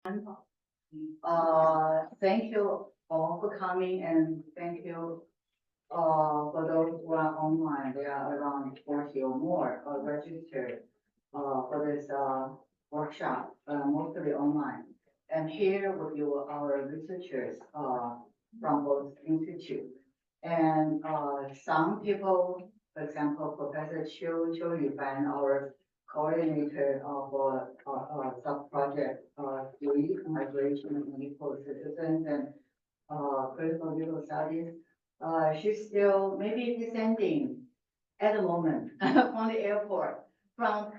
Thank you all for coming and thank you for those who are online. There are around 40 or more registered for this workshop, mostly online. And here with you our researchers from both institutes. And some people, for example, Professor Chiu, and our coordinator of sub-project 3, Migration and Unequal Citizens and Critical Legal Studies. She's still maybe descending at the moment from the airport from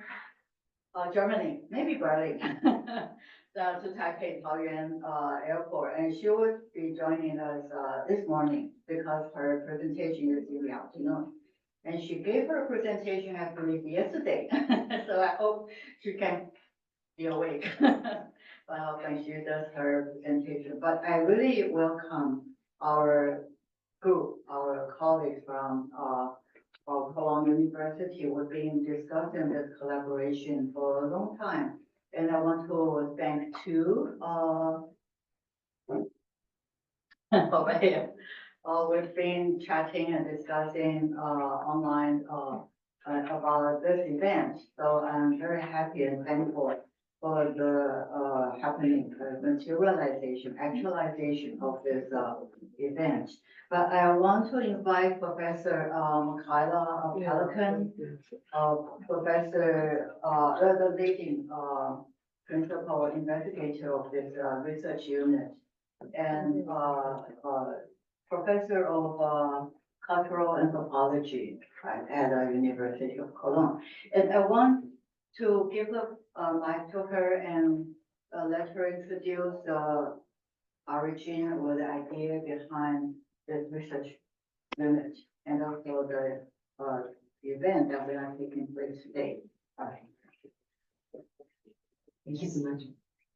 Germany, maybe Berlin, to Taipei Taoyuan airport, and she will be joining us this morning because her presentation is in the afternoon. And she gave her presentation, I believe, yesterday. So I hope she can be awake when she does her presentation. But I really welcome our group, our colleagues from Cologne University. We've been discussing this collaboration for a long time. And I want to thank Chiu over here. We've been chatting and discussing online about this event. So I'm very happy and thankful for the happening, materialization, actualization of this event. But I want to invite Professor Michaela of Pelican, Professor, the leading principal investigator of this research unit, and Professor of Cultural Anthropology at the University of Cologne. And I want to give a mic to her and let her introduce the origin or the idea behind this research unit and also the event that we are taking place today. All right. Thank you so much.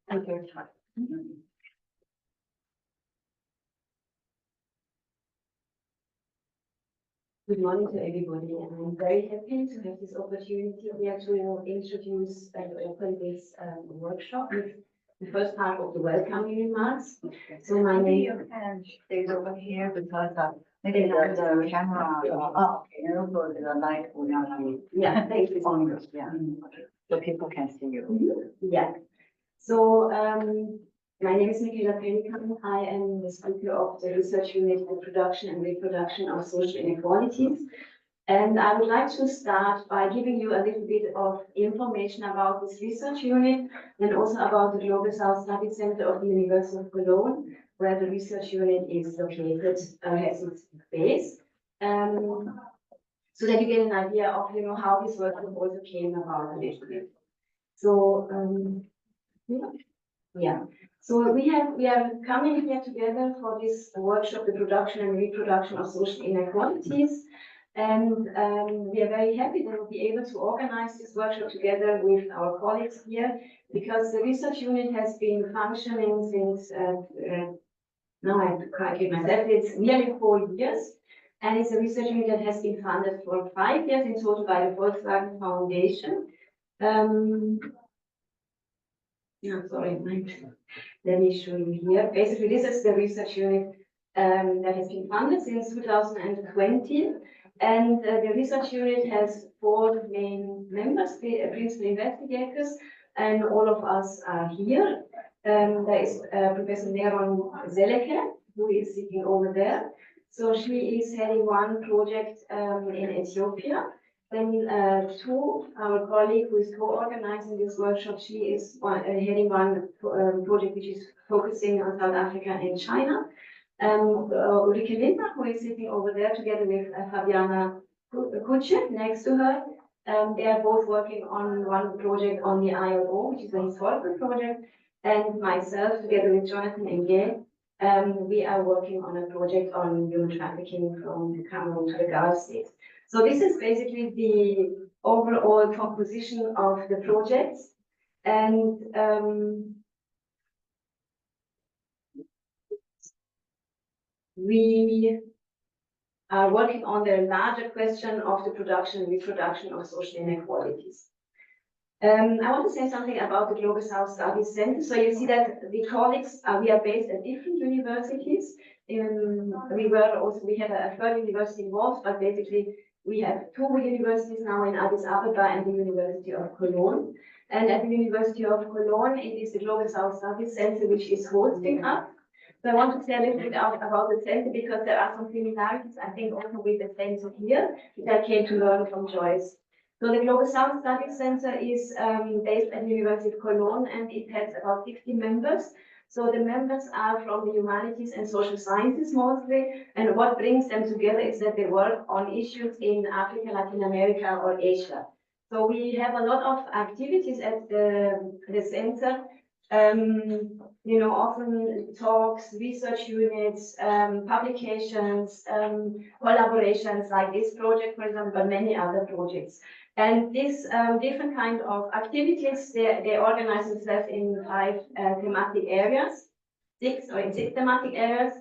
Thank you. Good morning to everybody, and I'm very happy to have this opportunity here to introduce and open this workshop with the first part of the welcoming remarks. So my Maybe name you can stay over here because maybe the camera, and also the light will not be thank you. on you. Yeah. So people can see you. Yeah. So my name is Michaela Pelican. I am the speaker of the research unit for production and reproduction of social inequalities. And I would like to start by giving you a little bit of information about this research unit and also about the Global South Study Center of the University of Cologne, where the research unit is located, has its base. So that you get an idea of, how this work also came about a little bit. So, yeah. So we are coming here together for this workshop, the production and reproduction of social inequalities. And we are very happy that we'll be able to organize this workshop together with our colleagues here, because the research unit has been functioning since, now I have to calculate myself, it's nearly 4 years. And it's a research unit that has been funded for 5 years in total by the Volkswagen Foundation. Sorry, let me show you here. Basically, this is the research unit that has been funded since 2020. And the research unit has 4 main members, the principal investigators, and all of us are here. There is Professor Neron Seleke, who is sitting over there. So she is heading one project in Ethiopia. Then Two, our colleague who is co-organizing this workshop, she is heading one project which is focusing on South Africa and China. Ulrike Lindner, who is sitting over there together with Fabiana Kutsche next to her. They are both working on one project on the ILO, which is a historical project, and myself together with Jonathan and Gail. We are working on a project on human trafficking from Cameroon to the Gulf states. So this is basically the overall composition of the projects. And we are working on the larger question of the production and reproduction of social inequalities. I want to say something about the Global South Studies Center. So you see that the colleagues, we are based at different universities. We had a third university involved, but basically we have two universities now in Addis Ababa and the University of Cologne. And at the University of Cologne, it is the Global South Studies Center which is hosting us. So I want to say a little bit about the center because there are some similarities, I think, also with the center here that I came to learn from Joyce. So the Global South Studies Center is based at the University of Cologne and it has about 60 members. So the members are from the humanities and social sciences mostly, and what brings them together is that they work on issues in Africa, Latin America, or Asia. So we have a lot of activities at the center. Often talks, research units, publications, collaborations like this project, for example, but many other projects. And these different kind of activities, they organize themselves in five thematic areas, six thematic areas,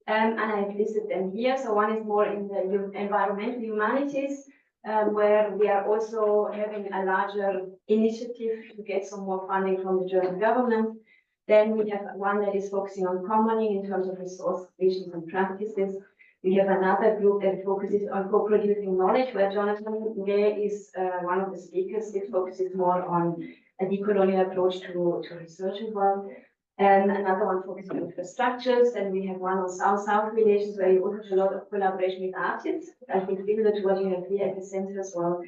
and I've listed them here. So one is more in the environmental humanities, where we are also having a larger initiative to get some more funding from the German government. Then we have one that is focusing on commoning in terms of resource visions and practices. We have another group that focuses on co-producing knowledge, where Jonathan Gay is one of the speakers. It focuses more on a decolonial approach to research as well. And another one focuses on infrastructures. And we have one on South-South relations, where you also have a lot of collaboration with artists. I think similar to what you have here at the center as well.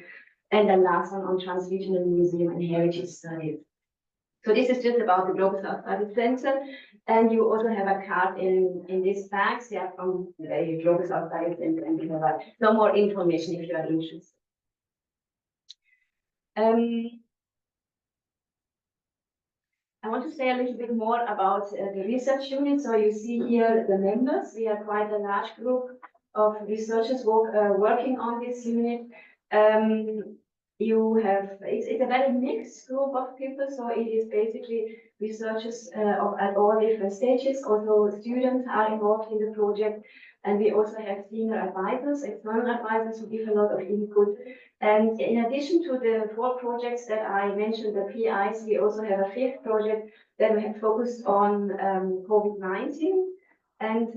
And the last one on transregional museum and heritage studies. So this is just about the Global South Studies Center. And you also have a card in these bags. They are from the Global South Studies Center, and you have some more information if you are interested. I want to say a little bit more about the research unit. So you see here the members. We are quite a large group of researchers working on this unit. It's a very mixed group of people, so it is basically researchers at all different stages. Also, students are involved in the project, and we also have senior advisors, external advisors who give a lot of input. And in addition to the 4 projects that I mentioned, the PIs, we also have a 5th project that we have focused on COVID-19. And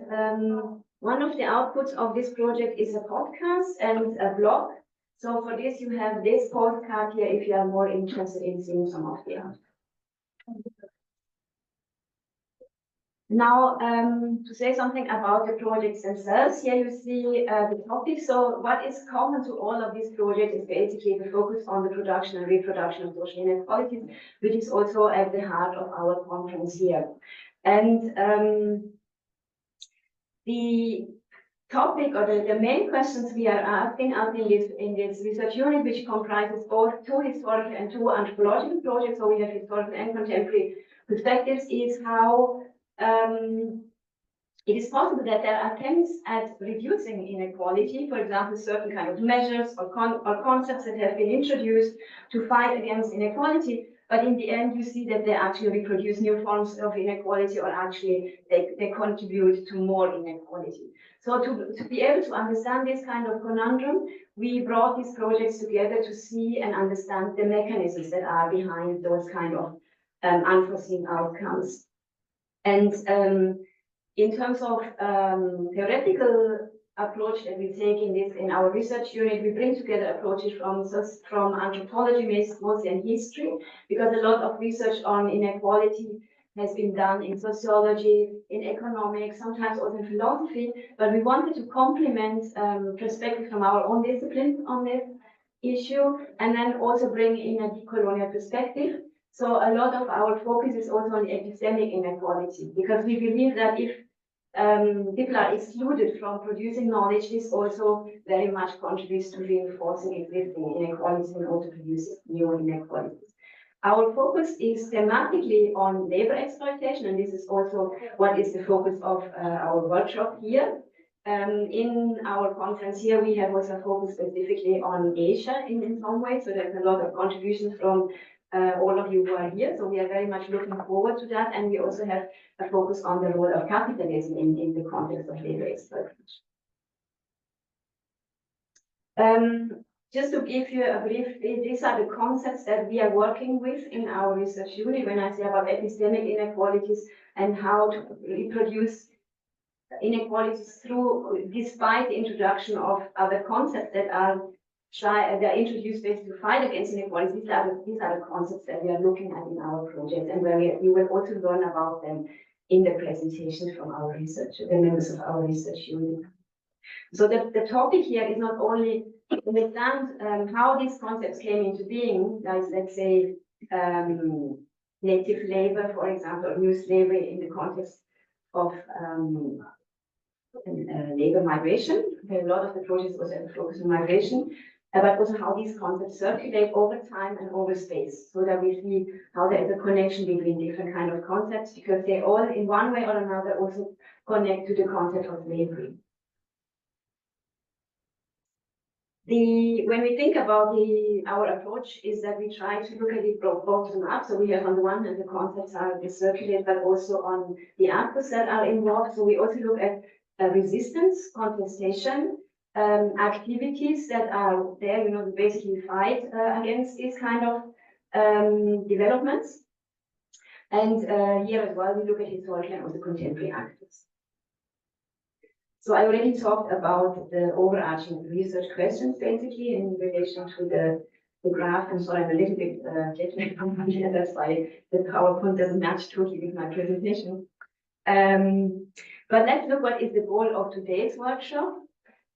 one of the outputs of this project is a podcast and a blog. So for this, you have this postcard here if you are more interested in seeing some of the art. Now, to say something about the projects themselves, here you see the topic. So what is common to all of these projects is basically the focus on the production and reproduction of social inequalities, which is also at the heart of our conference here. And the topic or the main questions we are asking out in this research unit, which comprises both 2 historical and 2 anthropological projects, so we have historical and contemporary perspectives, is how it is possible that there are attempts at reducing inequality, for example, certain kind of measures or concepts that have been introduced to fight against inequality, but in the end you see that they actually reproduce new forms of inequality, or actually they contribute to more inequality. So to be able to understand this kind of conundrum, we brought these projects together to see and understand the mechanisms that are behind those kind of unforeseen outcomes. And in terms of theoretical approach that we take in our research unit, we bring together approaches from anthropology, mostly and history, because a lot of research on inequality has been done in sociology, in economics, sometimes also in philosophy, but we wanted to complement perspective from our own discipline on this issue, and then also bring in a decolonial perspective. So a lot of our focus is also on epistemic inequality, because we believe that if people are excluded from producing knowledge, this also very much contributes to reinforcing existing inequalities and also producing new inequalities. Our focus is thematically on labor exploitation, and this is also what is the focus of our workshop here. In our conference here, we have also focused specifically on Asia in some way, so there's a lot of contributions from all of you who are here, so we are very much looking forward to that, and we also have a focus on the role of capitalism in the context of labor exploitation. just to give you a brief, these are the concepts that we are working with in our research unit when I say about epistemic inequalities and how to reproduce inequalities through, despite the introduction of other concepts that are introduced basically to fight against inequalities. These are the concepts that we are looking at in our project, and where we will also learn about them in the presentation from our research, the members of our research unit. So the topic here is not only to understand how these concepts came into being, like let's say native labor, for example, new slavery in the context of labor migration. A lot of the projects also focus on migration, but also how these concepts circulate over time and over space, so that we see how there is a connection between different kind of concepts, because they all, in one way or another, also connect to the concept of slavery. When we think about our approach is that we try to look at it bottom up. So we have on the one hand the concepts are they circulate, but also on the actors that are involved. So we also look at resistance, contestation, activities that are there, to basically fight against these kind of developments. And here as well, we look at historical and also contemporary actors. So I already talked about the overarching research questions, basically, in relation to the graph. I'm sorry, I'm a little bit jet lagged from here. That's why the PowerPoint doesn't match totally with my presentation. But let's look what is the goal of today's workshop.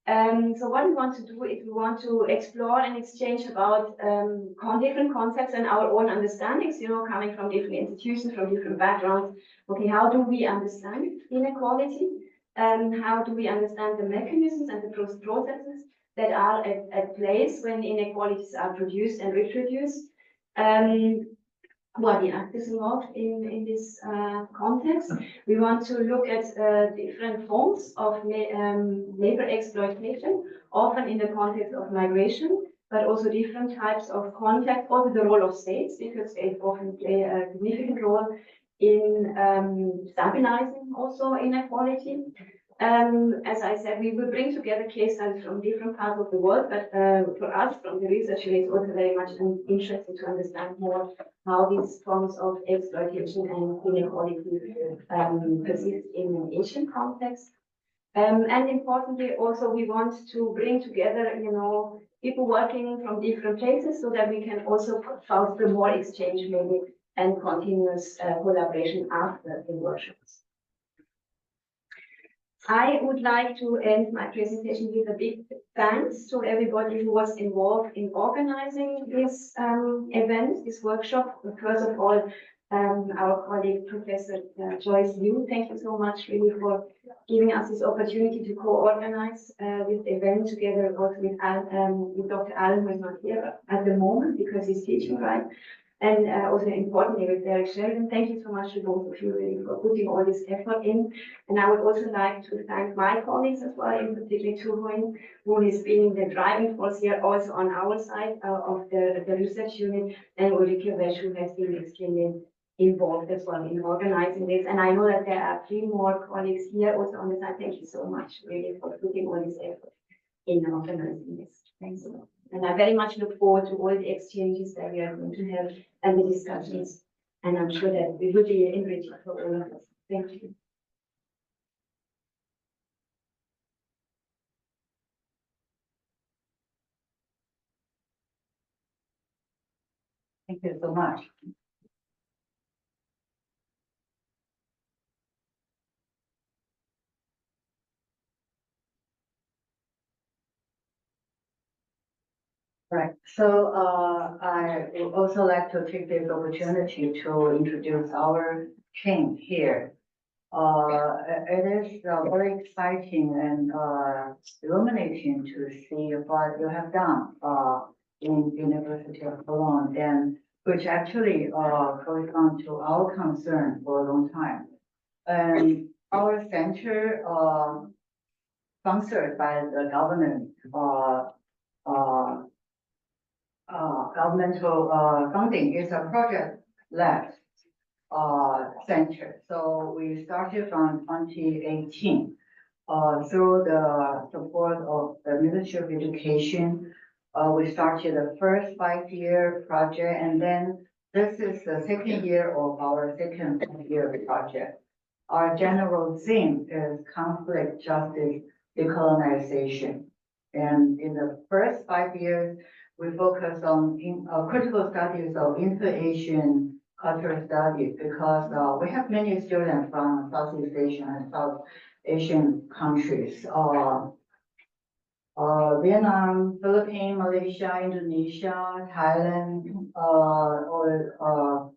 So what we want to do is we want to explore and exchange about different concepts and our own understandings, coming from different institutions, from different backgrounds. Okay, how do we understand inequality? How do we understand the mechanisms and the processes that are at place when inequalities are produced and reproduced? Who are the actors involved in this context? We want to look at different forms of labor exploitation, often in the context of migration, but also different types of contact, also the role of states, because they often play a significant role in stabilizing also inequality. As I said, we will bring together case studies from different parts of the world, but for us, from the research, it's also very much interesting to understand more how these forms of exploitation and inequality persist in an Asian context. And importantly, also, we want to bring together, people working from different places so that we can also foster more exchange maybe and continuous collaboration after the workshops. I would like to end my presentation with a big thanks to everybody who was involved in organizing this event, this workshop. First of all, our colleague, Professor Joyce Liu, thank you so much really for giving us this opportunity to co-organize this event together also with Dr. Allen, who is not here at the moment because he's teaching, right? And also importantly with Derek Sheridan, thank you so much to both of you really for putting all this effort in. And I would also like to thank my colleagues as well, in particular Tung, who is being the driving force here also on our side of the research unit, and Ulrike Wesch, who has been extremely involved as well in organizing this. And I know that there are 3 more colleagues here also on the side. Thank you so much really for putting all this effort in organizing this. Thanks a lot. And I very much look forward to all the exchanges that we are going to have and the discussions. And I'm sure that it will be enriching for all of us. Thank you. Thank you so much. Right. So I would also like to take this opportunity to introduce our team here. It is very exciting and illuminating to see what you have done in University of Cologne, and which actually corresponds to our concern for a long time. And our center, sponsored by the government, governmental funding, is a project-led center. So we started from 2018 through the support of the Ministry of Education, We started the first 5-year project, and then this is the second year of our second 5-year project. Our general theme is conflict, justice, decolonization. And in the first 5 years, we focus on critical studies of inter-Asian cultural studies because we have many students from Southeast Asian and South Asian countries. Vietnam, Philippines, Malaysia, Indonesia, Thailand, or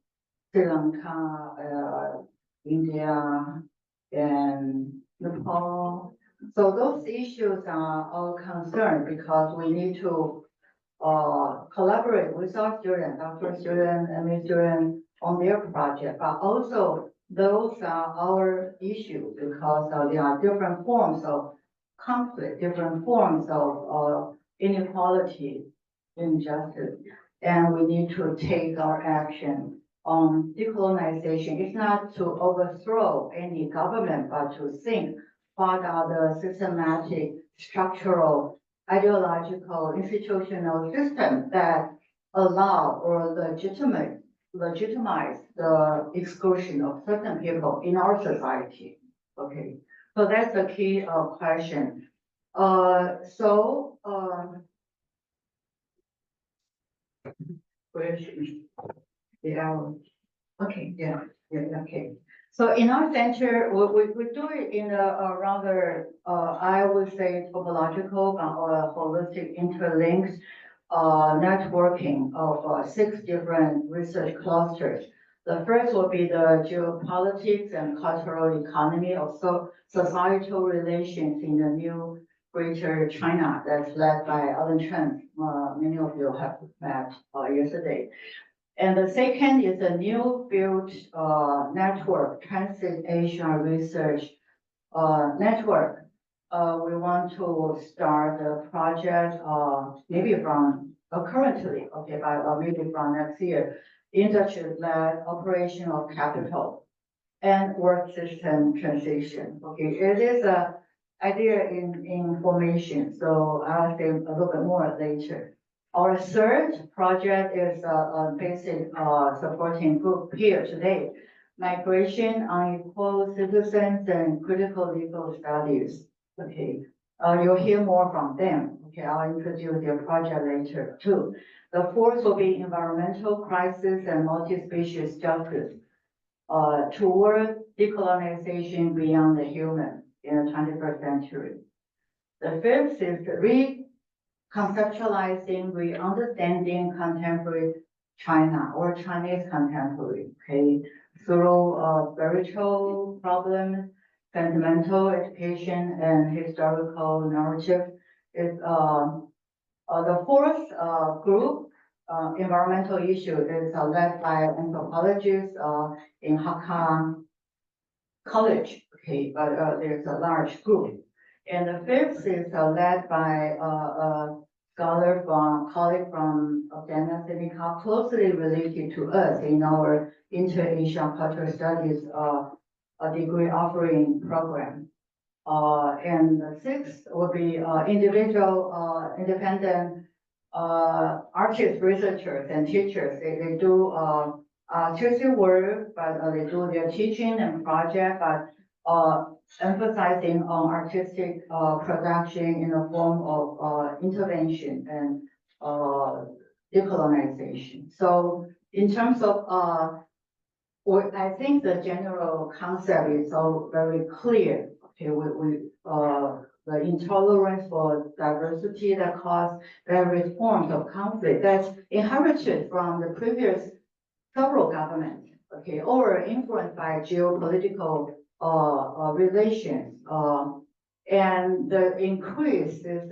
Sri Lanka, India, and Nepal. So those issues are all concerned because we need to collaborate with our students, doctoral students, MA students on their project, but also those are our issues because there are different forms of conflict, different forms of inequality, injustice, and we need to take our action on decolonization. It's not to overthrow any government, but to think what are the systematic, structural, ideological, institutional systems that allow or legitimize the exclusion of certain people in our society. Okay, so that's the key question. Where should we? Yeah. Okay. Yeah. Yeah. Okay. So in our center, we do it in a rather, I would say, topological or holistic interlinked networking of 6 different research clusters. The first will be the geopolitics and cultural economy of societal relations in the new Greater China that's led by Alan Chun. Many of you have met yesterday. And the second is a new built network, Transit Asia Research Network. We want to start the project maybe from currently, okay, but maybe from next year, industry-led operational capital and work system transition. Okay, it is a idea in formation, so I'll say a little bit more later. Our third project is a basic supporting group here today, migration, unequal citizens, and critical legal studies. Okay, you'll hear more from them. Okay, I'll introduce their project later too. The fourth will be environmental crisis and multi-species justice toward decolonization beyond the human in the 21st century. The fifth is reconceptualizing, re-understanding contemporary China or Chinese contemporary, okay, through spiritual problems, fundamental education, and historical narrative. Is the fourth group, environmental issue, is led by anthropologists in Hakka College, okay, but there's a large group. And the fifth is led by a colleague from Afghanistan, closely related to us in our Inter-Asia Cultural Studies a degree offering program. And the sixth will be individual, independent artists, researchers, and teachers. They do tuition work, but they do their teaching and project, but emphasizing on artistic production in the form of intervention and decolonization. So in terms of I think the general concept is all very clear. Okay, the intolerance for diversity that cause various forms of conflict that's inherited from the previous several governments, okay, or influenced by geopolitical relations. And the increase is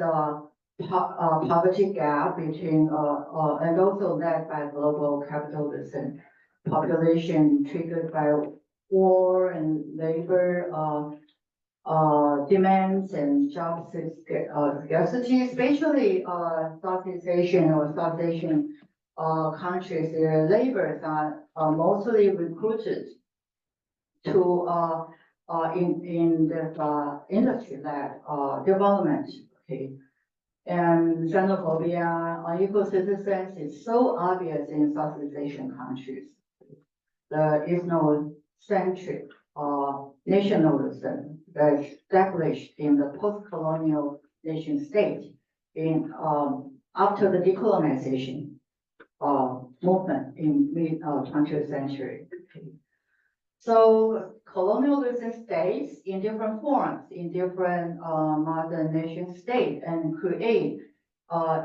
poverty gap between and also led by global capitalism, population triggered by war and labor demands and job scarcity, especially Southeast Asian or South Asian countries. Their laborers are mostly recruited to in the industry-led development. Okay, And xenophobia, unequal citizens is so obvious in Southeast Asian countries. The ethnocentric nationalism that's established in the post-colonial nation state in after the decolonization movement in mid 20th century. So colonialism stays in different forms, in different modern nation state and create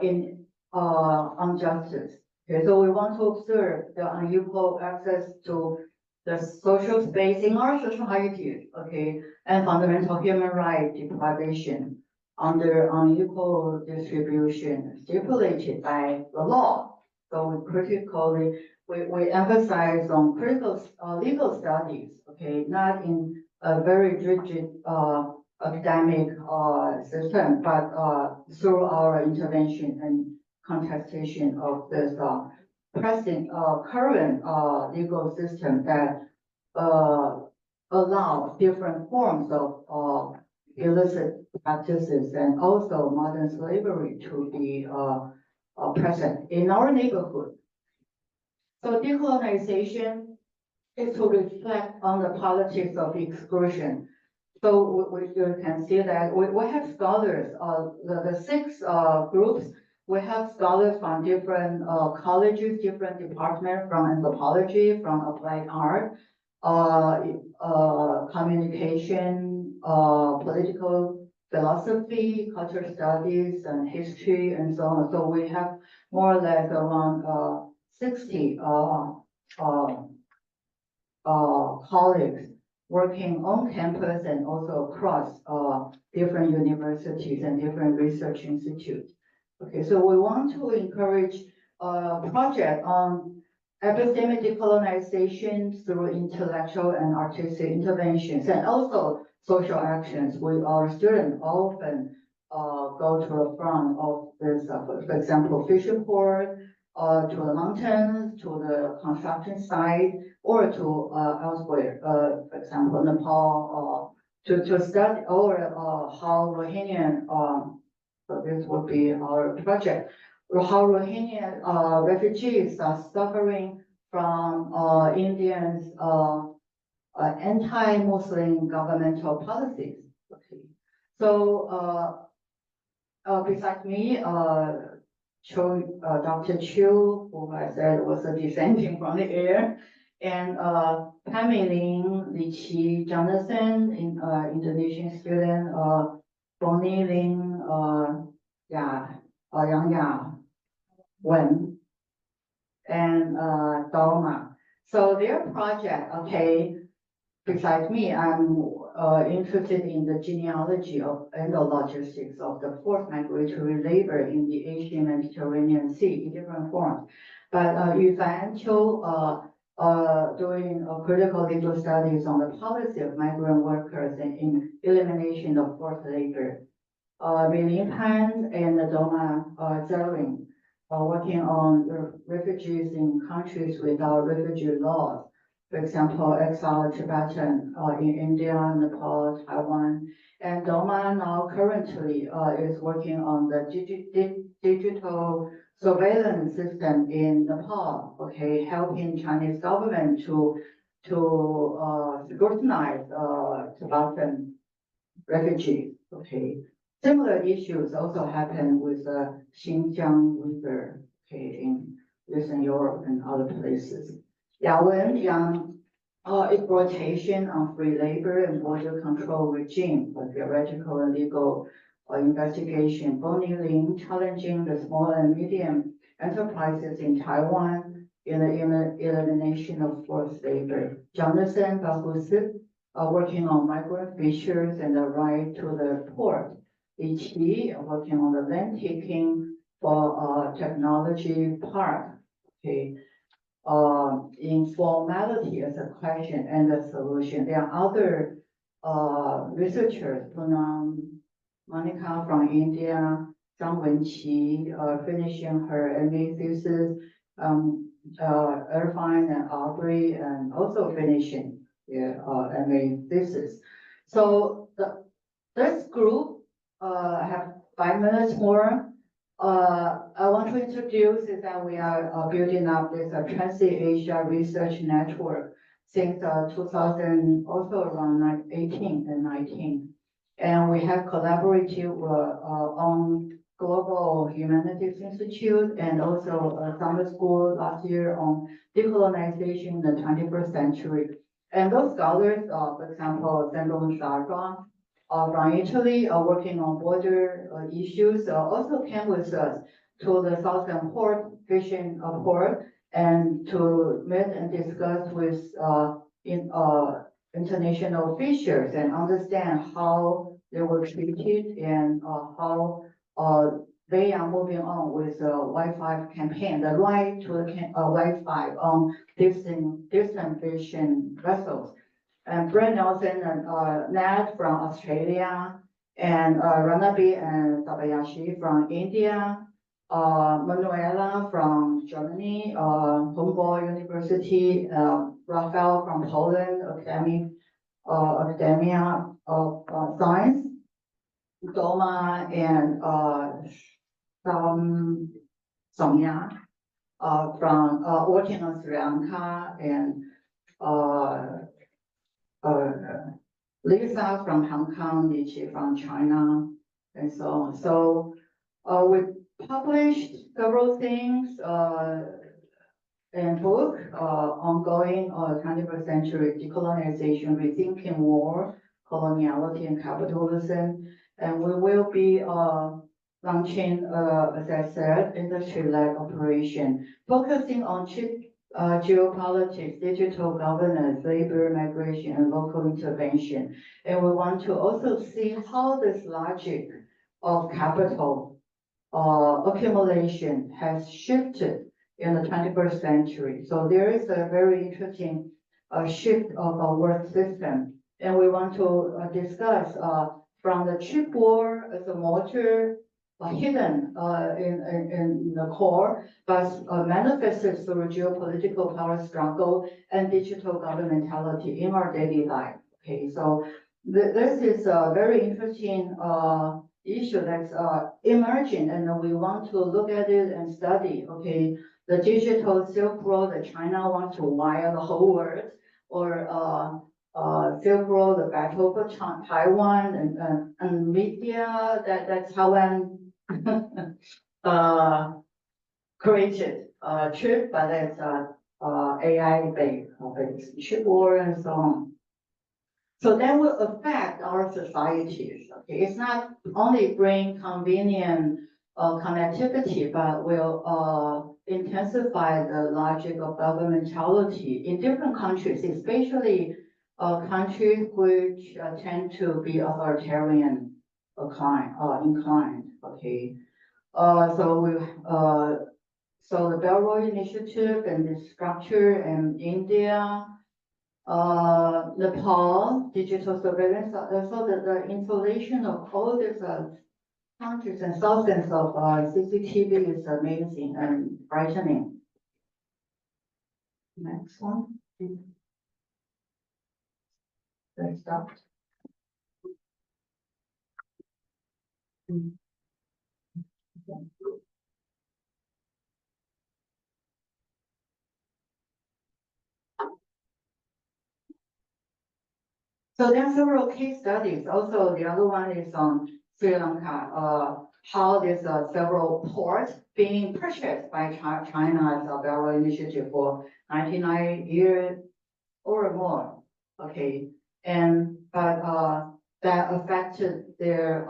injustice. Okay, so we want to observe the unequal access to the social space in our society, okay, and fundamental human right deprivation under unequal distribution stipulated by the law. So we emphasize on critical legal studies, okay, not in a very rigid academic system, but through our intervention and contestation of this current legal system that allow different forms of illicit practices and also modern slavery to be present in our neighborhood. So decolonization is to reflect on the politics of exclusion. So you can see that we have scholars, the six groups, we have scholars from different colleges, different departments, from anthropology, from applied art, communication, political philosophy, cultural studies, and history, and so on. So we have more or less around 60 colleagues working on campus and also across different universities and different research institutes. Okay, so we want to encourage a project on epistemic decolonization through intellectual and artistic interventions and also social actions. Our students often go to the front of this, for example, fishing port, to the mountains, to the construction site, or to elsewhere, for example, Nepal, to study or how Rohingya, so this would be our project, how Rohingya refugees are suffering from Indians' anti-Muslim governmental policies. Okay. So besides me, Dr. Chiu, who I said was descending from the air, and Pelican, Li Qi, Jonathan, Indonesian student, Bonnie Ling, Yang Ya, Wen, and Doma. So their project, okay, besides me, I'm interested in the genealogy and the logistics of the forced migratory labor in the Asian Mediterranean Sea in different forms. But Yu Fan Qiu doing critical legal studies on the policy of migrant workers and in elimination of forced labor. Milin Pan and Doma Zering working on the refugees in countries without refugee laws. For example, exiled Tibetan in India, Nepal, Taiwan, and Doma now currently is working on the digital surveillance system in Nepal. Okay, helping Chinese government to scrutinize Tibetan refugees. Okay, similar issues also happen with the Xinjiang River. Okay, in Eastern Europe and other places. Yang exploitation on free labor and border control regime for theoretical and legal investigation. Bonnie Ling challenging the small and medium enterprises in Taiwan in the elimination of forced labor. Jonathan Bahusit working on migrant fishers and the right to the port. Li Qi working on the land taking for technology park. Okay. Informality as a question and a solution. There are other researchers, Monica from India, Zhang Wenqi, finishing her MA thesis, Irfan and Aubrey, and also finishing their MA thesis. So this group, I have 5 minutes more. I want to introduce is that we are building up this Trans-Asia Research Network since 2000, also around 18 and 19. And we have collaborated on Global Humanities Institute and also summer school last year on decolonization in the 21st century. And those scholars, for example, Sandro Sarra, from Italy, working on border issues, also came with us to the Southern Port, fishing port, and to meet and discuss with international fishers and understand how they were treated and how they are moving on with the Wi-Fi campaign, the right to Wi-Fi on distant fishing vessels. And Brent Nelson and Nat from Australia, and Ranabe and Tabayashi from India, Manuela from Germany, Humboldt University, Rafael from Poland, Academia of Science, Doma and Soumya from working on Sri Lanka, and Lisa from Hong Kong, Nichi from China, and so on. So we published several things in book, ongoing 21st century decolonization, rethinking war, coloniality, and capitalism. And we will be launching, as I said, industry-led operation, focusing on geopolitics, digital governance, labor migration, and local intervention. And we want to also see how this logic of capital accumulation has shifted in the 21st century. So there is a very interesting shift of our work system. And we want to discuss from the chip war as a motor hidden in the core, but manifested through geopolitical power struggle and digital governmentality in our daily life. Okay, so this is a very interesting issue that's emerging, and we want to look at it and study. Okay, the digital Silk Road that China wants to wire the whole world, or Silk Road, the battle for Taiwan, and media that Taiwan created chip, but it's AI based chip war and so on. So that will affect our societies. Okay, it's not only bring convenient connectivity, but will intensify the logic of governmentality in different countries, especially countries which tend to be authoritarian inclined. Okay, so the Belt Road Initiative and the structure in India, Nepal, digital surveillance, so the installation of all these hundreds and thousands of CCTV is amazing and frightening. Next one. Let's stop. So there are several case studies. Also, the other one is on Sri Lanka, how there's several ports being purchased by China as a Belt Road Initiative for 99 years or more. Okay, but that affected their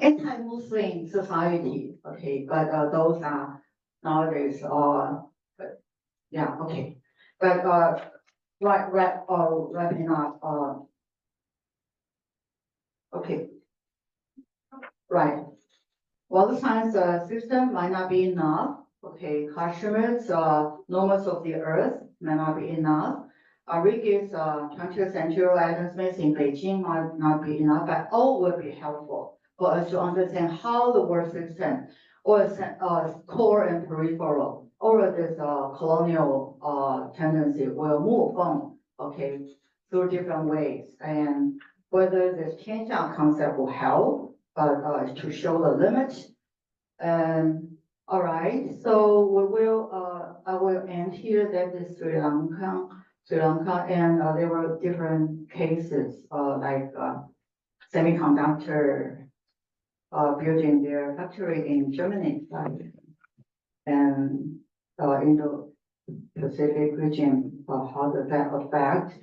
anti-Muslim society. Okay, but those are nowadays yeah, okay, but wrapping up. Okay, right. Well, the science system might not be enough. Okay, customers, norms of the earth may not be enough. Rick's 20th century advancements in Beijing might not be enough, but all will be helpful for us to understand how the world system, or core and peripheral, or this colonial tendency will move on, okay, through different ways, and whether this Tianxia concept will help, to show the limit. And, all right, so we will, I will end here. That is Sri Lanka, and there were different cases, like semiconductor building their factory in Germany, right? And Indo-Pacific region, how does that affect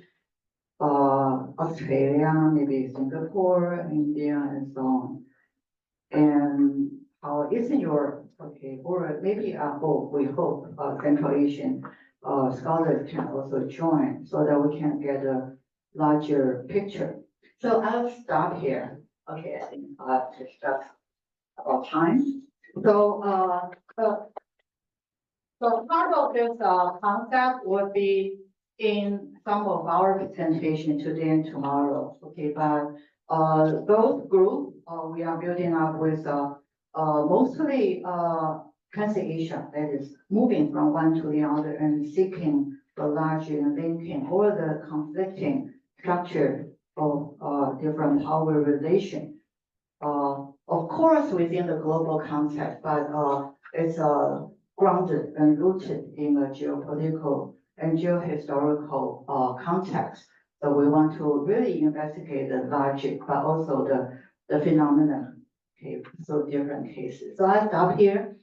Australia, maybe Singapore, India, and so on. And how Eastern Europe, okay, or maybe we hope Central Asian scholars can also join so that we can get a larger picture. So I'll stop here. Okay, I think it's just about time. So part of this concept would be in some of our presentation today and tomorrow. Okay, but those group we are building up with mostly Translation, that is moving from one to the other and seeking the large and linking or the conflicting structure of different power relation. Of course, within the global context, but it's grounded and rooted in a geopolitical and geohistorical context. So we want to really investigate the logic, but also the phenomenon. Okay, so different cases. So I stop here.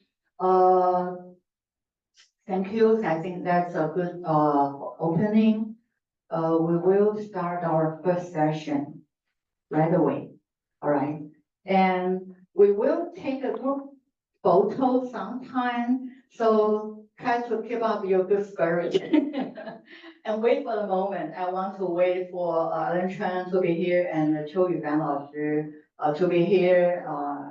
Thank you. I think that's a good opening. We will start our first session right away. All right. And we will take a group photo sometime. So try to keep up your good spirit and wait for the moment. I want to wait for Alan Chun to be here and Chiu to be here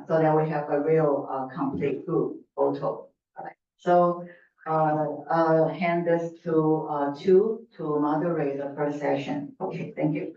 so that we have a real complete group photo. All right. So I'll hand this to Chiu to moderate the first session. Okay, thank you.